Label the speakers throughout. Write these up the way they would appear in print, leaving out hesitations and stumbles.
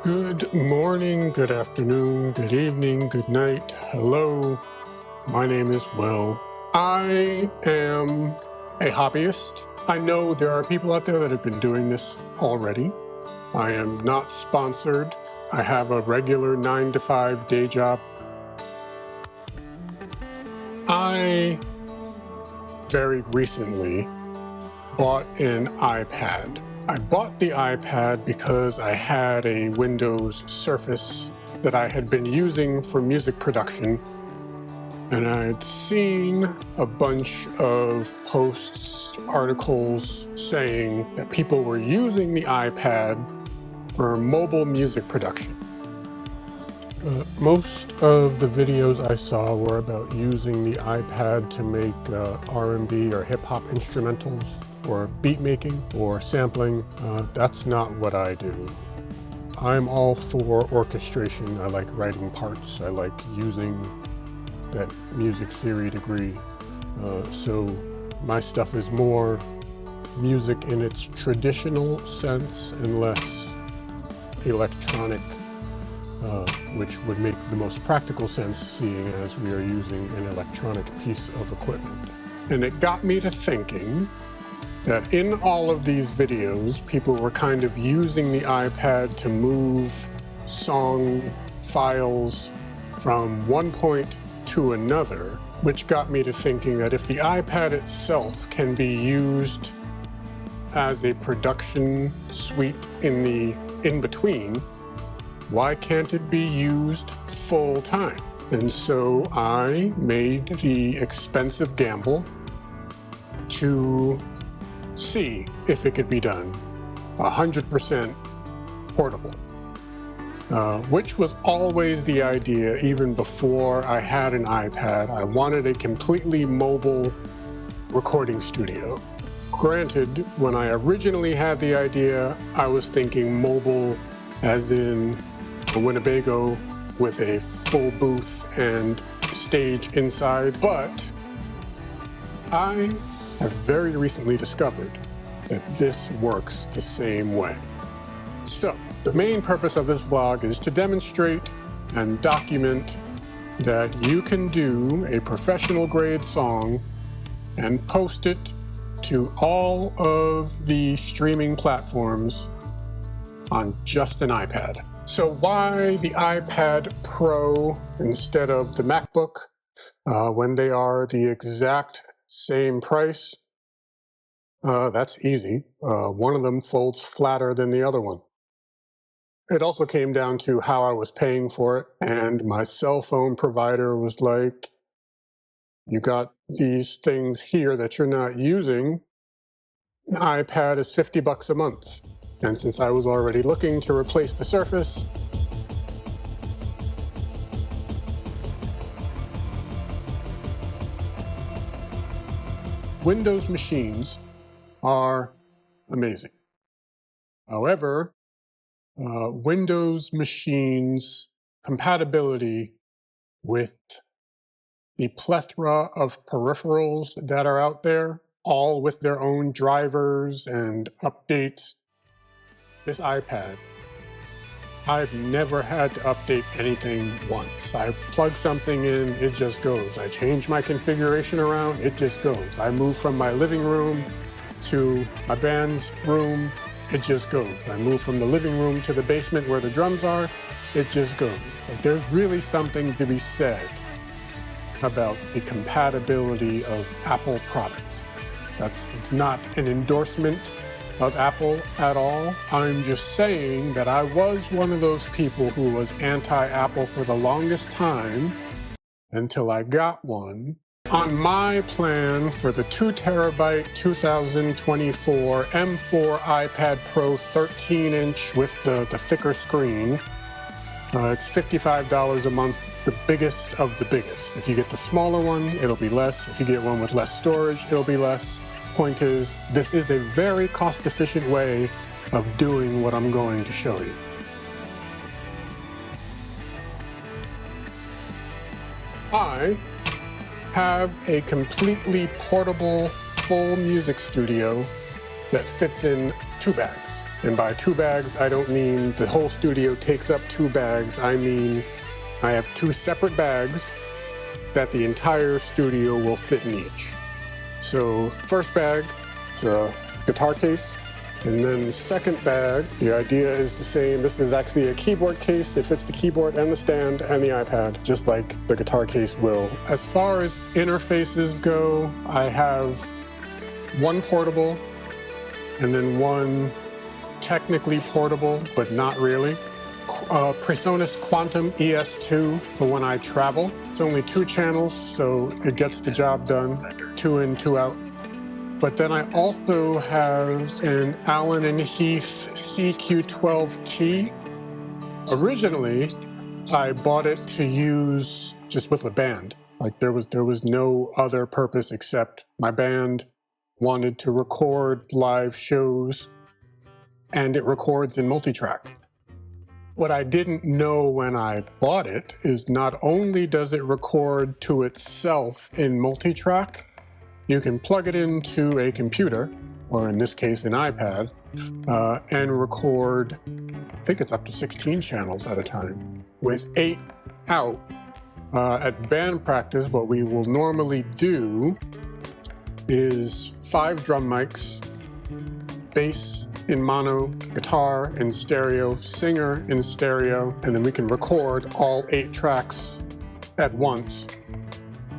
Speaker 1: Good morning, good afternoon, good evening, good night. Hello, my name is Will. I am a hobbyist. I know there are people out there that have been doing this already. I am not sponsored. I have a regular 9-to-5 day job. I very recently bought an iPad. I bought the iPad because I had a Windows Surface that I had been using for music production, and I had seen a bunch of posts, articles saying that people were using the iPad for mobile music production. Most of the videos I saw were about using the iPad to make R&B or hip-hop instrumentals, or beat making, or sampling. That's not what I do. I'm all for orchestration. I like writing parts. I like using that music theory degree. So my stuff is more music in its traditional sense and less electronic, which would make the most practical sense, seeing as we are using an electronic piece of equipment. And it got me to thinking that in all of these videos, people were kind of using the iPad to move song files from one point to another, which got me to thinking that if the iPad itself can be used as a production suite in the in-between, why can't it be used full time? And so I made the expensive gamble to see if it could be done 100% portable, which was always the idea even before I had an iPad. I wanted a completely mobile recording studio. Granted, when I originally had the idea, I was thinking mobile as in a Winnebago with a full booth and stage inside, but I have very recently discovered that this works the same way. So, the main purpose of this vlog is to demonstrate and document that you can do a professional grade song and post it to all of the streaming platforms on just an iPad. So why the iPad Pro instead of the MacBook when they are the exact same price? That's easy. One of them folds flatter than the other one. It also came down to how I was paying for it, and my cell phone provider was like, you got these things here that you're not using. An iPad is $50 a month. And since I was already looking to replace the Surface, Windows machines are amazing. However, Windows machines' compatibility with the plethora of peripherals that are out there, all with their own drivers and updates. This iPad, I've never had to update anything once. I plug something in, it just goes. I change my configuration around, it just goes. I move from my living room to my band's room, it just goes. I move from the living room to the basement where the drums are, it just goes. But there's really something to be said about the compatibility of Apple products. It's not an endorsement of Apple at all. I'm just saying that I was one of those people who was anti-Apple for the longest time until I got one. On my plan for the 2TB 2024 M4 iPad Pro 13-inch with the thicker screen, it's $55 a month, the biggest of the biggest. If you get the smaller one, it'll be less. If you get one with less storage, it'll be less. Point is, this is a very cost-efficient way of doing what I'm going to show you. I have a completely portable, full music studio that fits in 2 bags. And by 2 bags, I don't mean the whole studio takes up 2 bags. I mean, I have 2 separate bags that the entire studio will fit in each. So first bag, it's a guitar case. And then the second bag, the idea is the same. This is actually a keyboard case. It fits the keyboard and the stand and the iPad, just like the guitar case will. As far as interfaces go, I have 1 portable and then 1 technically portable, but not really. PreSonus Quantum ES2 for when I travel. It's only 2 channels, so it gets the job done. 2 in, 2 out. But then I also have an Allen & Heath CQ12T. Originally, I bought it to use just with a band. Like there was no other purpose except my band wanted to record live shows, and it records in multitrack. What I didn't know when I bought it is not only does it record to itself in multitrack, you can plug it into a computer, or in this case an iPad, and record, I think it's up to 16 channels at a time, with 8 out. At band practice, what we will normally do is 5 drum mics, bass in mono, guitar in stereo, singer in stereo, and then we can record all 8 tracks at once.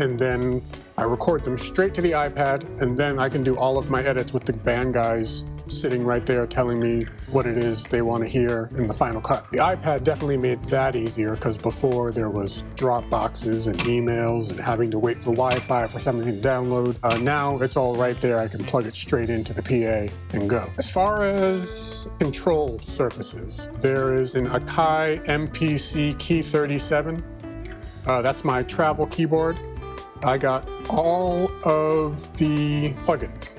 Speaker 1: And then I record them straight to the iPad, and then I can do all of my edits with the band guys sitting right there telling me what it is they want to hear in the final cut. The iPad definitely made that easier, because before there was drop boxes and emails and having to wait for Wi-Fi for something to download. Now it's all right there. I can plug it straight into the PA and go. As far as control surfaces, there is an Akai MPC Key 37. That's my travel keyboard. I got all of the plugins.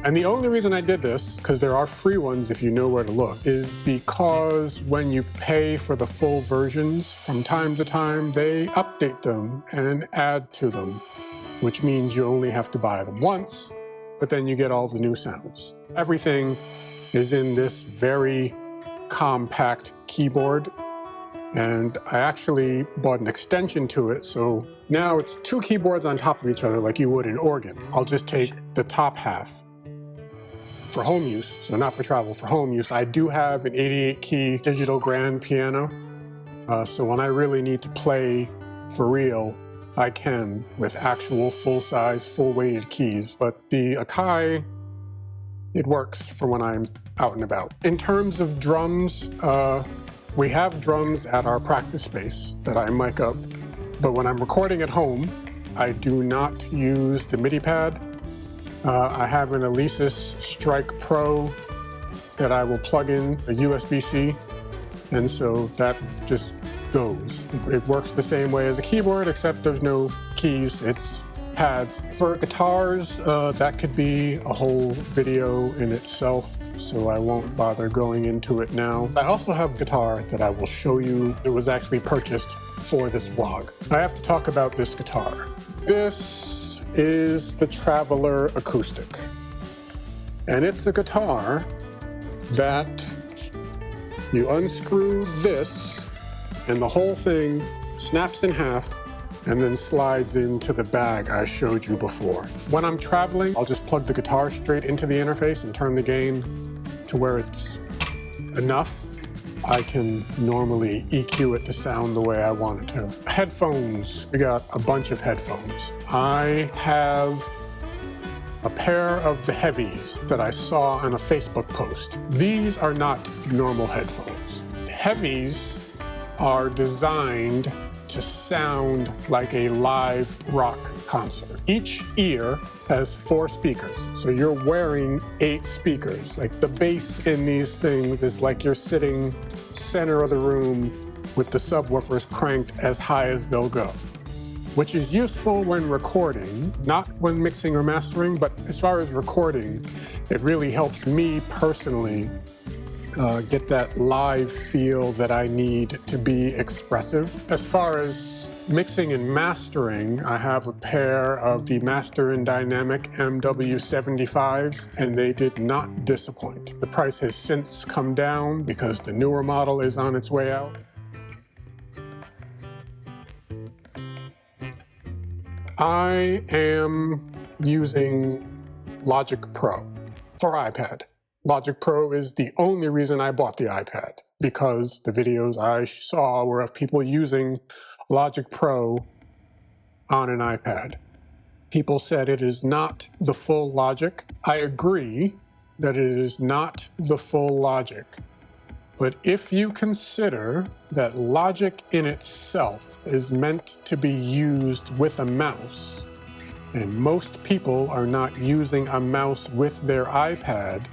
Speaker 1: And the only reason I did this, because there are free ones if you know where to look, is because when you pay for the full versions, from time to time, they update them and add to them, which means you only have to buy them once, but then you get all the new sounds. Everything is in this very compact keyboard, and I actually bought an extension to it, so now it's 2 keyboards on top of each other like you would an organ. I'll just take the top half for home use, so not for travel, for home use. I do have an 88-key digital grand piano, so when I really need to play for real, I can with actual full-size, full-weighted keys. But the Akai, it works for when I'm out and about. In terms of drums, we have drums at our practice space that I mic up, but when I'm recording at home, I do not use the MIDI pad. I have an Alesis Strike Pro that I will plug in a USB-C, and so that just goes. It works the same way as a keyboard, except there's no keys, it's pads. For guitars, that could be a whole video in itself, so I won't bother going into it now. I also have a guitar that I will show you. It was actually purchased for this vlog. I have to talk about this guitar. This is the Traveler Acoustic, and it's a guitar that you unscrew this and the whole thing snaps in half and then slides into the bag I showed you before. When I'm traveling, I'll just plug the guitar straight into the interface and turn the gain to where it's enough. I can normally EQ it to sound the way I want it to. Headphones, we got a bunch of headphones. I have a pair of the heavies that I saw on a Facebook post. These are not normal headphones. The heavies are designed to sound like a live rock concert. Each ear has 4 speakers, so you're wearing 8 speakers. Like the bass in these things is like you're sitting center of the room with the subwoofers cranked as high as they'll go, which is useful when recording, not when mixing or mastering, but as far as recording, it really helps me personally get that live feel that I need to be expressive. As far as Mixing and mastering, I have a pair of the Master and Dynamic MW75s, and they did not disappoint. The price has since come down because the newer model is on its way out. I am using Logic Pro for iPad. Logic Pro is the only reason I bought the iPad, because the videos I saw were of people using Logic Pro on an iPad. People said it is not the full Logic. I agree that it is not the full Logic. But if you consider that Logic in itself is meant to be used with a mouse, and most people are not using a mouse with their iPad,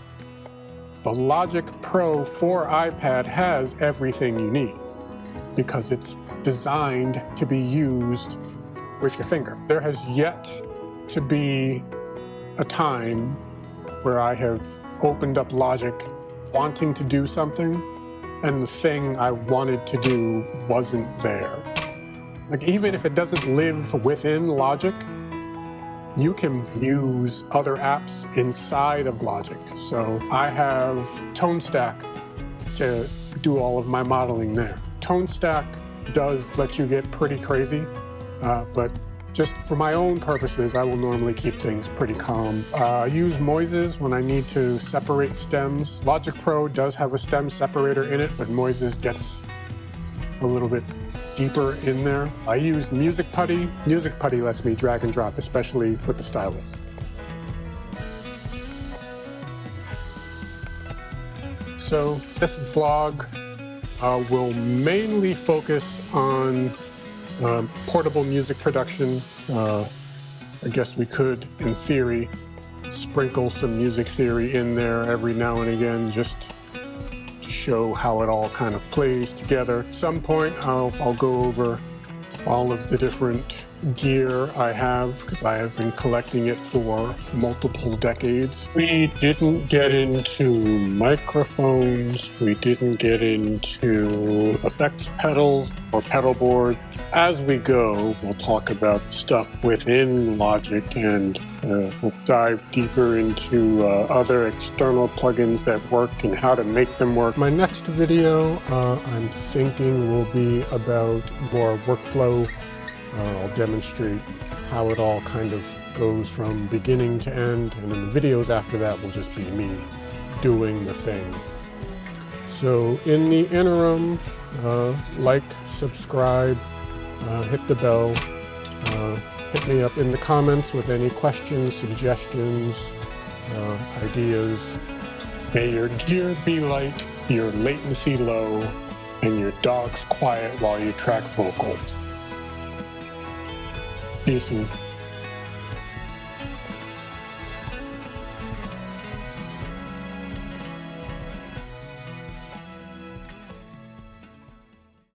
Speaker 1: the Logic Pro for iPad has everything you need because it's designed to be used with your finger. There has yet to be a time where I have opened up Logic wanting to do something and the thing I wanted to do wasn't there. Like, even if it doesn't live within Logic, you can use other apps inside of Logic. So I have ToneStack to do all of my modeling there. ToneStack does let you get pretty crazy, but just for my own purposes, I will normally keep things pretty calm. I use Moises when I need to separate stems. Logic Pro does have a stem separator in it, but Moises gets a little bit deeper in there. I use MusicPutty. MusicPutty lets me drag and drop, especially with the stylus. So this vlog will mainly focus on portable music production. I guess we could, in theory, sprinkle some music theory in there every now and again, just to show how it all kind of plays together. At some point, I'll go over all of the different gear I have, because I have been collecting it for multiple decades. We didn't get into microphones, we didn't get into effects pedals or pedal board. As we go, we'll talk about stuff within Logic, and we'll dive deeper into other external plugins that work and how to make them work. My next video, I'm thinking, will be about more workflow. I'll demonstrate how it all kind of goes from beginning to end, and then the videos after that will just be me doing the thing. So in the interim, like, subscribe, hit the bell, hit me up in the comments with any questions, suggestions, ideas. May your gear be light, your latency low, and your dogs quiet while you track vocals. See you soon.